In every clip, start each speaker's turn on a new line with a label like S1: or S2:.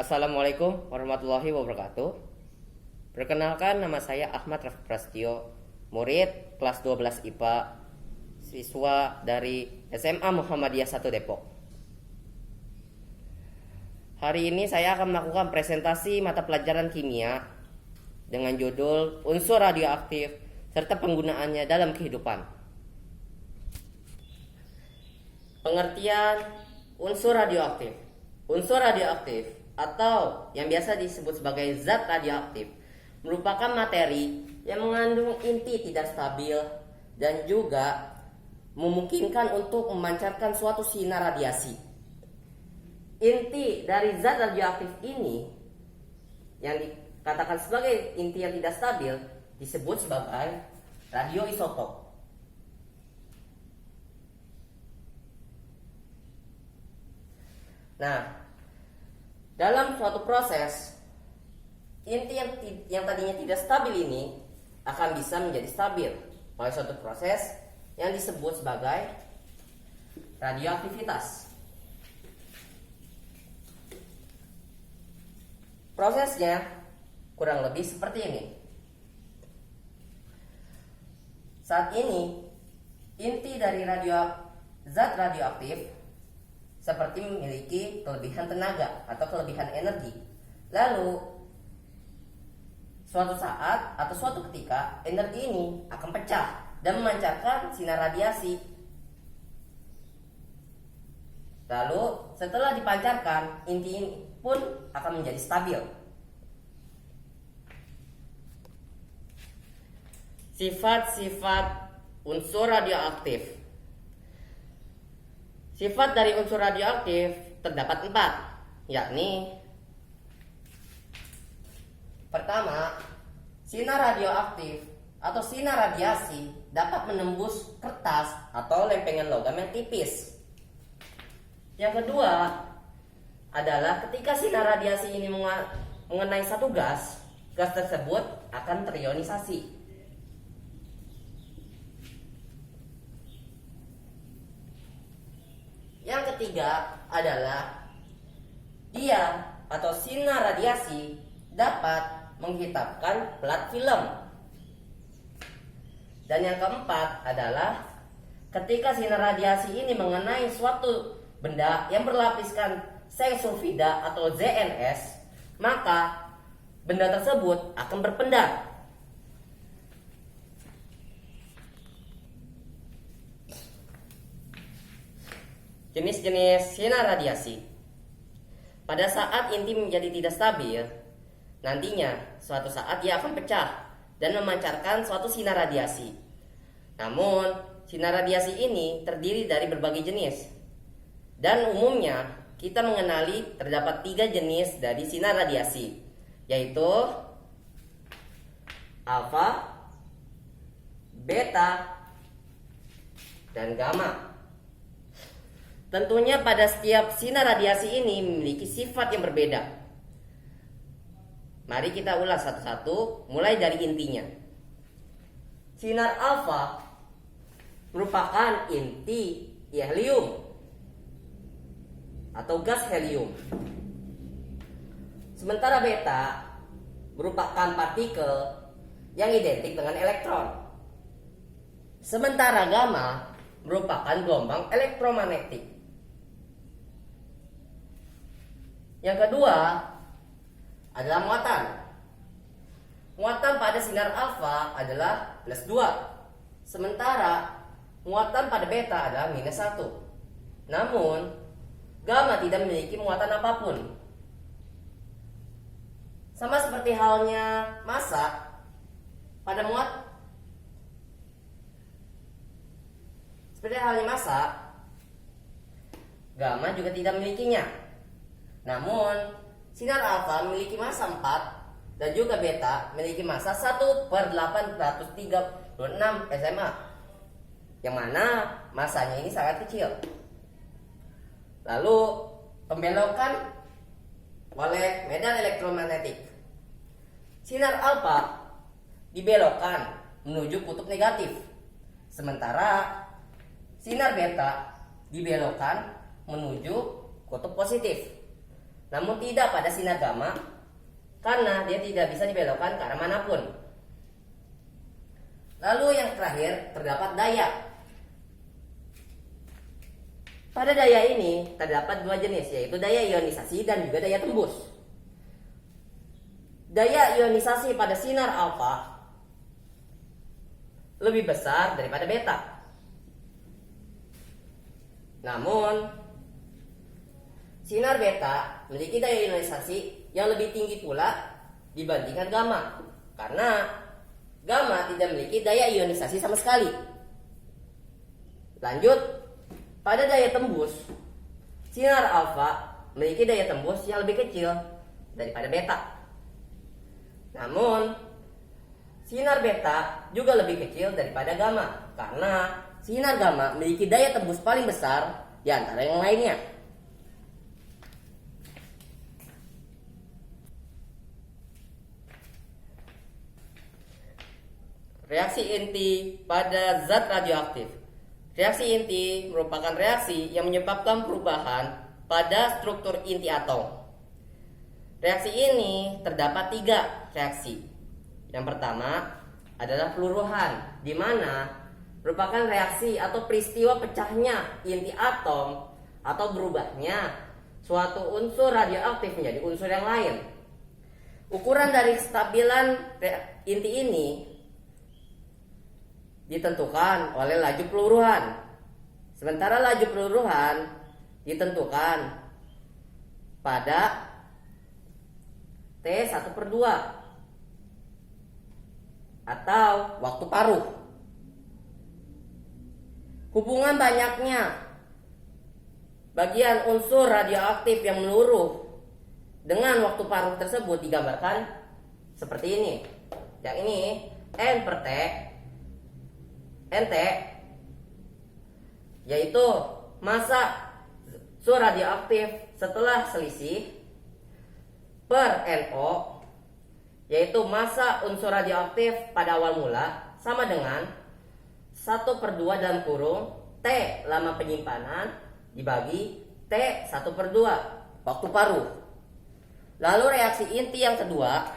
S1: Assalamualaikum warahmatullahi wabarakatuh. Perkenalkan, nama saya Ahmad Rafi Prastio, murid kelas 12 IPA, siswa dari SMA Muhammadiyah 1 Depok. Hari ini saya akan melakukan presentasi mata pelajaran kimia dengan judul unsur radioaktif serta penggunaannya dalam kehidupan. Pengertian unsur radioaktif. Unsur radioaktif atau yang biasa disebut sebagai zat radioaktif merupakan materi yang mengandung inti tidak stabil dan juga memungkinkan untuk memancarkan suatu sinar radiasi. Inti dari zat radioaktif ini yang dikatakan sebagai inti yang tidak stabil disebut sebagai radioisotop. Nah, dalam suatu proses, inti yang tadinya tidak stabil ini akan bisa menjadi stabil oleh suatu proses yang disebut sebagai radioaktivitas. Prosesnya kurang lebih seperti ini. Saat ini, inti dari zat radioaktif seperti memiliki kelebihan tenaga atau kelebihan energi. Lalu suatu saat atau suatu ketika energi ini akan pecah dan memancarkan sinar radiasi. Lalu setelah dipancarkan, inti ini pun akan menjadi stabil. Sifat-sifat unsur radioaktif. Sifat dari unsur radioaktif terdapat 4, yakni pertama, sinar radioaktif atau sinar radiasi dapat menembus kertas atau lempengan logam yang tipis. Yang kedua adalah ketika sinar radiasi ini mengenai satu gas tersebut akan terionisasi. Yang ketiga adalah dia atau sinar radiasi dapat menghitamkan plat film. Dan yang keempat adalah ketika sinar radiasi ini mengenai suatu benda yang berlapiskan seng sulfida atau ZNS, maka benda tersebut akan berpendar. Jenis-jenis sinar radiasi. Pada saat inti menjadi tidak stabil, nantinya suatu saat dia akan pecah dan memancarkan suatu sinar radiasi. Namun, sinar radiasi ini terdiri dari berbagai jenis. Dan umumnya kita mengenali terdapat 3 jenis dari sinar radiasi, yaitu alfa, beta, dan gamma. Tentunya pada setiap sinar radiasi ini memiliki sifat yang berbeda. Mari kita ulas satu-satu, mulai dari intinya. Sinar alfa merupakan inti helium atau gas helium. Sementara beta merupakan partikel yang identik dengan elektron. Sementara gamma merupakan gelombang elektromagnetik. Yang kedua adalah muatan. Muatan pada sinar alfa adalah +2. Sementara muatan pada beta adalah -1. Namun, gamma tidak memiliki muatan apapun. Sama seperti halnya massa pada gamma juga tidak memilikinya. Namun, sinar alfa memiliki massa 4 dan juga beta memiliki massa 1/836 SMA, yang mana massanya ini sangat kecil. Lalu, pembelokan oleh medan elektromagnetik. Sinar alfa dibelokkan menuju kutub negatif, sementara sinar beta dibelokkan menuju kutub positif. namun tidak pada sinar gamma karena dia tidak bisa dibelokkan ke arah manapun. Lalu yang terakhir terdapat daya. Pada daya ini terdapat dua jenis, yaitu daya ionisasi dan juga daya tembus. Daya ionisasi pada sinar alfa lebih besar daripada beta. Namun, sinar beta memiliki daya ionisasi yang lebih tinggi pula dibandingkan gamma, karena gamma tidak memiliki daya ionisasi sama sekali. Lanjut, pada daya tembus, sinar alfa memiliki daya tembus yang lebih kecil daripada beta. Namun, sinar beta juga lebih kecil daripada gamma, karena sinar gamma memiliki daya tembus paling besar di antara yang lainnya. Reaksi inti pada zat radioaktif. Reaksi inti merupakan reaksi yang menyebabkan perubahan pada struktur inti atom. Reaksi ini terdapat 3 reaksi. Yang pertama adalah peluruhan, di mana merupakan reaksi atau peristiwa pecahnya inti atom atau berubahnya suatu unsur radioaktif menjadi unsur yang lain. Ukuran dari kestabilan inti ini ditentukan oleh laju peluruhan. Sementara laju peluruhan ditentukan pada T1/2 atau waktu paruh. Hubungan banyaknya bagian unsur radioaktif yang meluruh dengan waktu paruh tersebut digambarkan seperti ini. Yang ini N/T NT, yaitu massa unsur radioaktif setelah selisih, per NO, yaitu massa unsur radioaktif pada awal mula, sama dengan 1/2 dalam kurung T lama penyimpanan dibagi T1/2 waktu paruh. Lalu reaksi inti yang kedua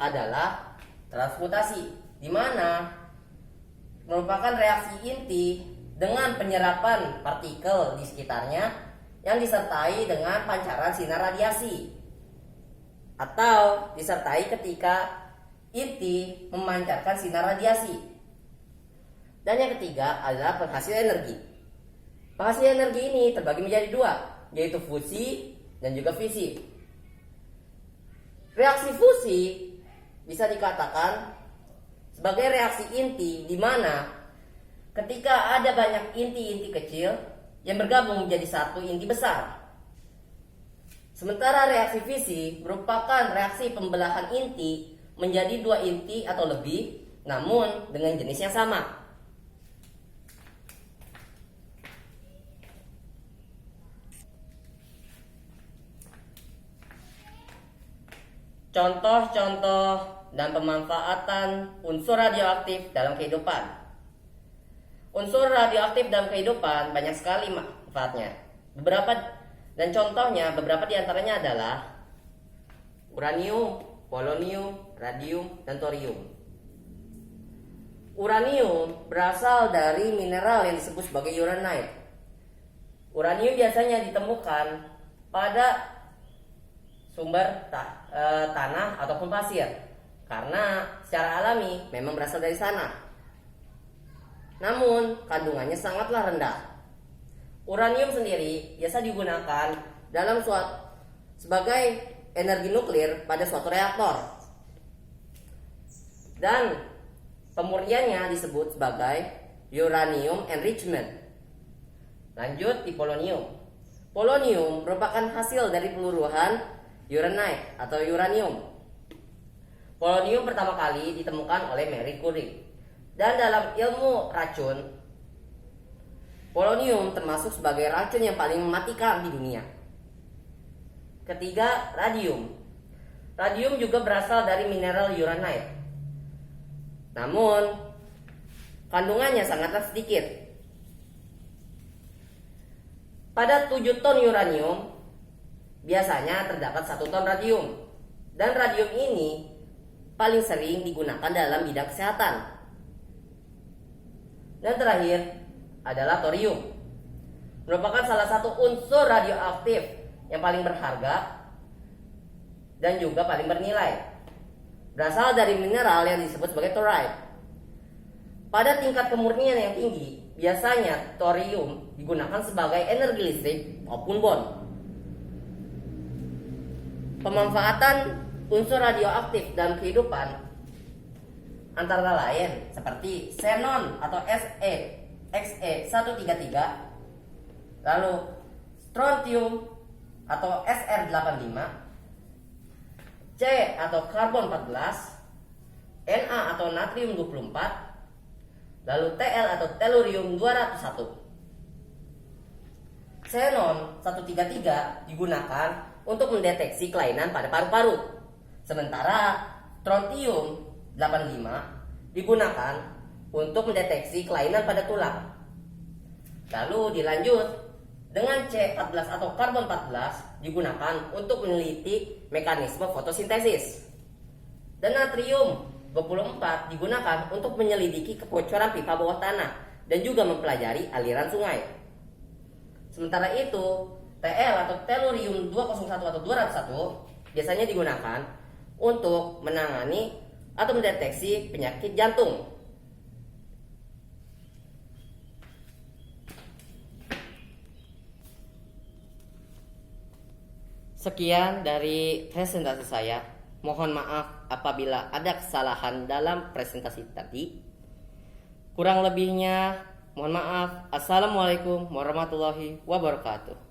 S1: adalah transmutasi, di mana merupakan reaksi inti dengan penyerapan partikel di sekitarnya yang disertai dengan pancaran sinar radiasi, atau disertai ketika inti memancarkan sinar radiasi. Dan yang ketiga adalah penghasil energi. Penghasil energi ini terbagi menjadi 2, yaitu fusi dan juga fisi. Reaksi fusi bisa dikatakan sebagai reaksi inti, di mana ketika ada banyak inti-inti kecil yang bergabung menjadi satu inti besar. Sementara reaksi fisi merupakan reaksi pembelahan inti menjadi 2 inti atau lebih, namun dengan jenis yang sama. Contoh-contoh dan pemanfaatan unsur radioaktif dalam kehidupan. Unsur radioaktif dalam kehidupan banyak sekali manfaatnya. Beberapa diantaranya adalah uranium, polonium, radium, dan thorium. Uranium berasal dari mineral yang disebut sebagai uranite. Uranium biasanya ditemukan pada sumber tanah ataupun pasir, karena secara alami memang berasal dari sana. Namun kandungannya sangatlah rendah. Uranium sendiri biasa digunakan dalam sebagai energi nuklir pada suatu reaktor, dan pemurniannya disebut sebagai uranium enrichment. Lanjut di polonium. Polonium merupakan hasil dari peluruhan uranite atau uranium. Polonium pertama kali ditemukan oleh Marie Curie. Dan dalam ilmu racun, polonium termasuk sebagai racun yang paling mematikan di dunia. Ketiga, radium. Radium juga berasal dari mineral uranite. Namun, kandungannya sangatlah sedikit. Pada 7 ton uranium biasanya terdapat 1 ton radium. Dan radium ini paling sering digunakan dalam bidang kesehatan. Dan terakhir adalah thorium, merupakan salah satu unsur radioaktif yang paling berharga dan juga paling bernilai. Berasal dari mineral yang disebut sebagai thorite. Pada tingkat kemurnian yang tinggi, biasanya thorium digunakan sebagai energi listrik maupun bond. Pemanfaatan unsur radioaktif dalam kehidupan antara lain seperti xenon atau Xe133, lalu strontium atau Sr85, C atau karbon 14, Na atau natrium 24, lalu Tl atau tellurium 201. Xenon 133 digunakan untuk mendeteksi kelainan pada paru-paru, sementara strontium 85 digunakan untuk mendeteksi kelainan pada tulang. Lalu dilanjut dengan C14 atau karbon 14 digunakan untuk meneliti mekanisme fotosintesis. Dan natrium 24 digunakan untuk menyelidiki kebocoran pipa bawah tanah dan juga mempelajari aliran sungai. Sementara itu, Tl atau tellurium 201 atau 201 biasanya digunakan untuk menangani atau mendeteksi penyakit jantung. Sekian dari presentasi saya. Mohon maaf apabila ada kesalahan dalam presentasi tadi. Kurang lebihnya mohon maaf. Assalamualaikum warahmatullahi wabarakatuh.